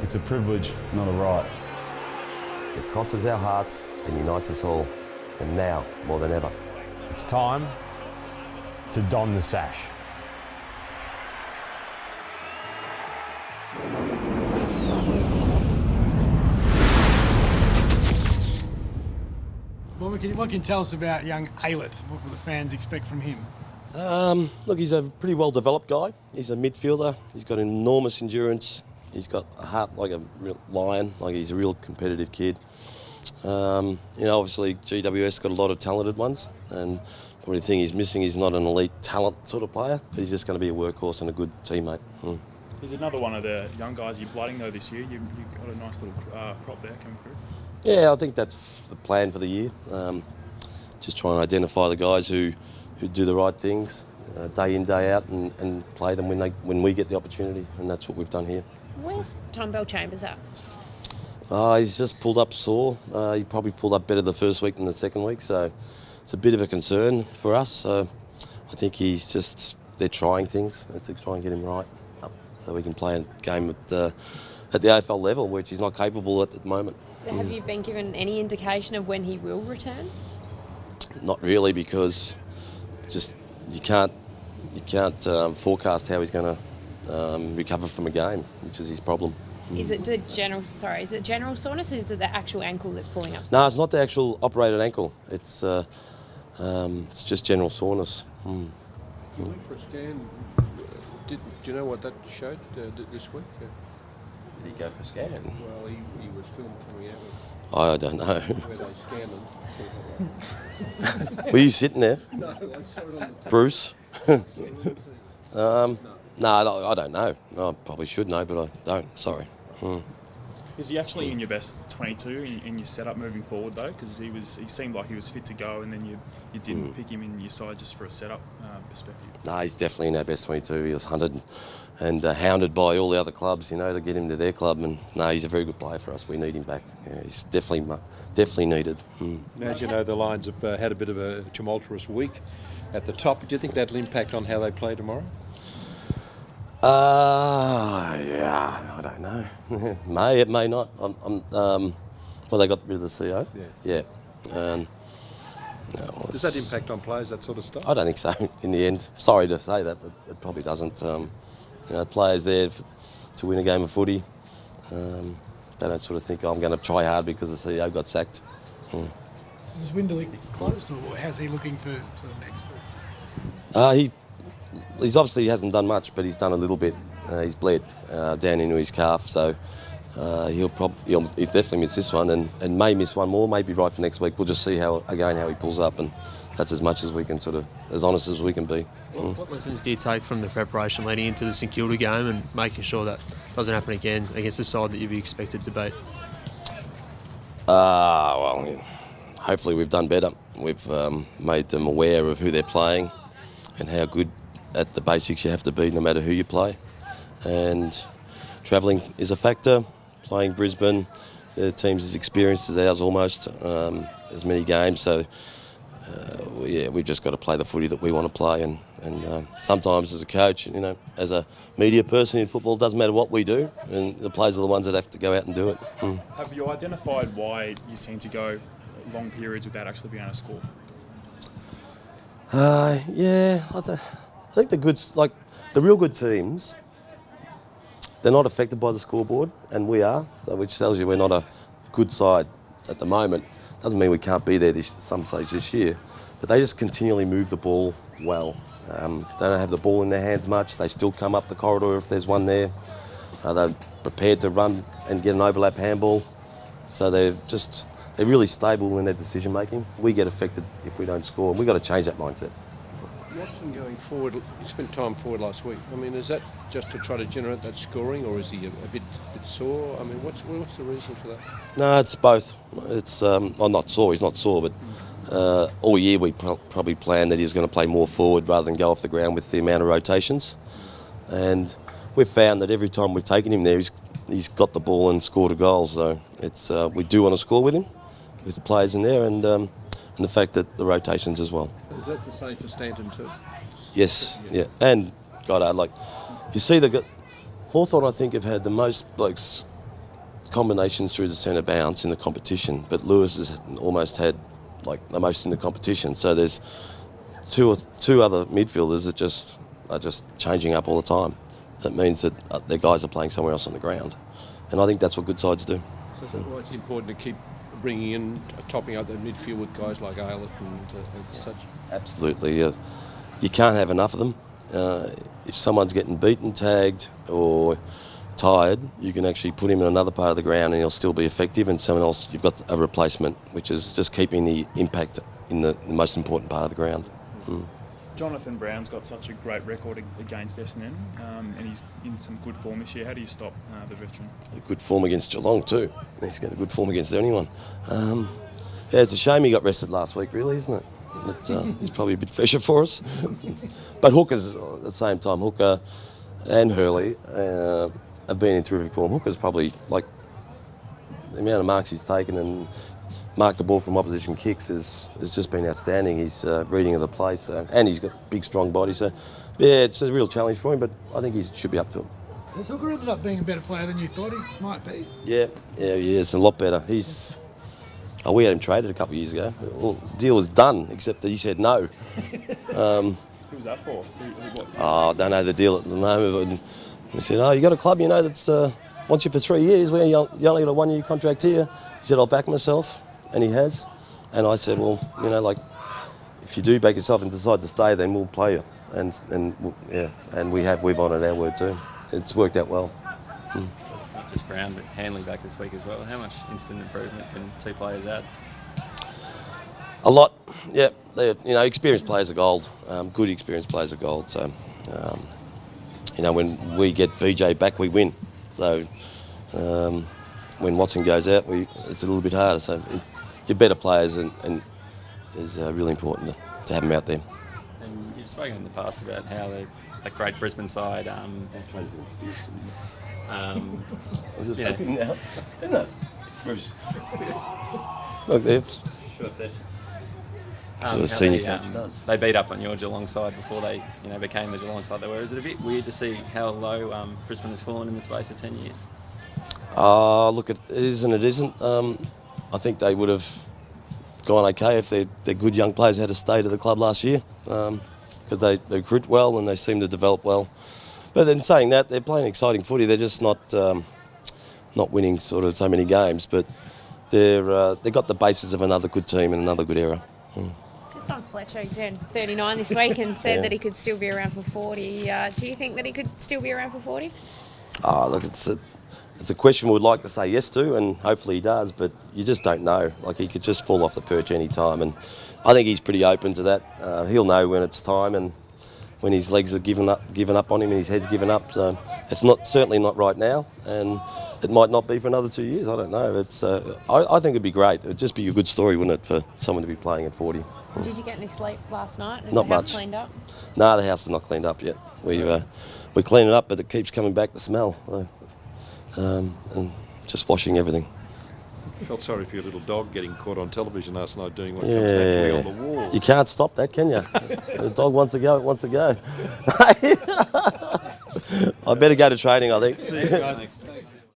It's a privilege, not a right. It crosses our hearts and unites us all, and now more than ever. It's time to don the sash. What can you tell us about young Aylett? What will the fans expect from him? Look, he's a pretty well-developed guy. He's a midfielder. He's got enormous endurance. He's got a heart like a real lion. Like, he's a real competitive kid. Obviously GWS got a lot of talented ones, and the only thing he's missing is not an elite talent sort of player, but he's just going to be a workhorse and a good teammate. He's another one of the young guys you're blooding though this year. You've got a nice little crop there coming through. Yeah, I think that's the plan for the year. Just try and identify the guys who do the right things day in, day out, and play them when we get the opportunity, and that's what we've done here. Where's Tom Bell-Chambers at? He's just pulled up sore. He probably pulled up better the first week than the second week, so it's a bit of a concern for us. So I think they're trying things to try and get him right up so we can play a game at the AFL level, which he's not capable at the moment. Have you been given any indication of when he will return? Not really, because you can't forecast how he's going to recover from a game, which is his problem. Is it general soreness? Is it the actual ankle that's pulling up? No, it's not the actual operated ankle. It's just general soreness. You went for a scan. Do you know what that showed this week? Did he go for a scan? Well, he was filmed coming out. I don't know. Where they scanned him. Were you sitting there? No, I saw it on the Bruce? No, I don't know. No, I probably should know, but I don't. Sorry. Is he actually in your best 22 in your setup moving forward though? Because he seemed like he was fit to go, and then you didn't pick him in your side just for a setup perspective. No, he's definitely in our best 22. He was hunted and hounded by all the other clubs, to get him to their club. And no, he's a very good player for us. We need him back. Yeah, he's definitely needed. Now, as you know, the Lions have had a bit of a tumultuous week at the top. Do you think that'll impact on how they play tomorrow? Yeah, I don't know. It may not. They got rid of the CO. Yeah. Does that impact on players, that sort of stuff? I don't think so. In the end, sorry to say that, but it probably doesn't. Players there to win a game of footy. They don't sort of think I'm going to try hard because the CEO got sacked. Is Windley close, or how's he looking for sort of next week? He's obviously hasn't done much, but he's done a little bit. He's bled down into his calf, so he'll definitely miss this one, and may miss one more. Maybe right for next week. We'll just see how he pulls up, and that's as much as we can as honest as we can be. What lessons do you take from the preparation leading into the St Kilda game and making sure that doesn't happen again against the side that you'd be expected to beat? Hopefully we've done better. We've made them aware of who they're playing and how good at the basics you have to be no matter who you play. And travelling is a factor. Playing Brisbane, the team's as experienced as ours almost, as many games. So, we've just got to play the footy that we want to play. And sometimes as a coach, as a media person in football, it doesn't matter what we do, and the players are the ones that have to go out and do it. Have you identified why you seem to go long periods without actually being able to score? I think the real good teams, they're not affected by the scoreboard, and we are, which tells you we're not a good side at the moment. Doesn't mean we can't be there some stage this year, but they just continually move the ball well. They don't have the ball in their hands much. They still come up the corridor if there's one there. They're prepared to run and get an overlap handball, so they're really stable in their decision making. We get affected if we don't score, and we've got to change that mindset. Watson going forward, you spent time forward last week. I mean, is that just to try to generate that scoring, or is he a bit sore? I mean, what's the reason for that? No, it's both. It's I'm not sore. He's not sore, but all year we probably planned that he was going to play more forward rather than go off the ground with the amount of rotations. And we've found that every time we've taken him there, he's got the ball and scored a goal. So it's we do want to score with him, with the players in there, and the fact that the rotations as well. Is that the same for Stanton too? Yes, yeah. And, you see Hawthorn, I think, have had the most blokes combinations through the centre bounce in the competition, but Lewis has almost had like the most in the competition. So there's two other midfielders that are just changing up all the time. That means that their guys are playing somewhere else on the ground, and I think that's what good sides do. So is that why it's important to keep bringing in, topping up the midfield with guys like Aylett and such? Absolutely, yeah. You can't have enough of them. If someone's getting beaten, tagged, or tired, you can actually put him in another part of the ground and he'll still be effective, and someone else, you've got a replacement, which is just keeping the impact in the most important part of the ground. Jonathan Brown's got such a great record against Essendon, and he's in some good form this year. How do you stop the veteran? Good form against Geelong too. He's got a good form against anyone. Yeah, it's a shame he got rested last week, really, isn't it? He's probably a bit fresher for us. But Hooker's, at the same time, Hooker and Hurley have been in terrific form. Hooker's probably, like, the amount of marks he's taken and marked the ball from opposition kicks has just been outstanding. He's reading of the play, and he's got a big, strong body. So, yeah, it's a real challenge for him, but I think he should be up to it. Has Hooker ended up being a better player than you thought he might be? Yeah, he is a lot better. We had him traded a couple of years ago. Well, the deal was done, except that he said no. Who was that for? What? I don't know the deal at the moment. But he said, you got a club, that's wants you for 3 years. You only got a 1-year contract here. He said, I'll back myself, and he has. And I said, well, if you do back yourself and decide to stay, then we'll play you. And we've honoured our word too. It's worked out well. It's not just Brown, but Hanley back this week as well. How much instant improvement can two players add? A lot, yeah. Experienced players are gold. Good experienced players are gold. So, when we get BJ back, we win. So, when Watson goes out, it's a little bit harder. So, you're better players, and it's really important to have them out there. And you've spoken in the past about how they're a great Brisbane side. I was just looking now, isn't it? Bruce. Look there. Short session. So the senior coach does. They beat up on your Geelong side before they, became the Geelong side they were. Is it a bit weird to see how low Brisbane has fallen in the space of 10 years? Look, it is and it isn't. I think they would have gone okay if their good young players had stayed at the club last year, because they recruit well and they seem to develop well. But then saying that, they're playing exciting footy. They're just not winning sort of so many games, but they've got the basis of another good team and another good era. Just on Fletcher, he turned 39 this week and said that he could still be around for 40. Do you think that he could still be around for 40? Look, it's a question we would like to say yes to, and hopefully he does, but you just don't know. Like, he could just fall off the perch any time, and I think he's pretty open to that. He'll know when it's time and when his legs are given up on him and his head's given up. So it's certainly not right now, and it might not be for another 2 years. I don't know. I think it'd be great. It'd just be a good story, wouldn't it, for someone to be playing at 40. Did you get any sleep last night? Is Not the house much. cleaned up? No, the house is not cleaned up yet. We clean it up, but it keeps coming back, the smell. And just washing everything. Felt sorry for your little dog getting caught on television last night doing what comes naturally on the wall. You can't stop that, can you? The dog wants to go, it wants to go. I better go to training, I think. See you guys.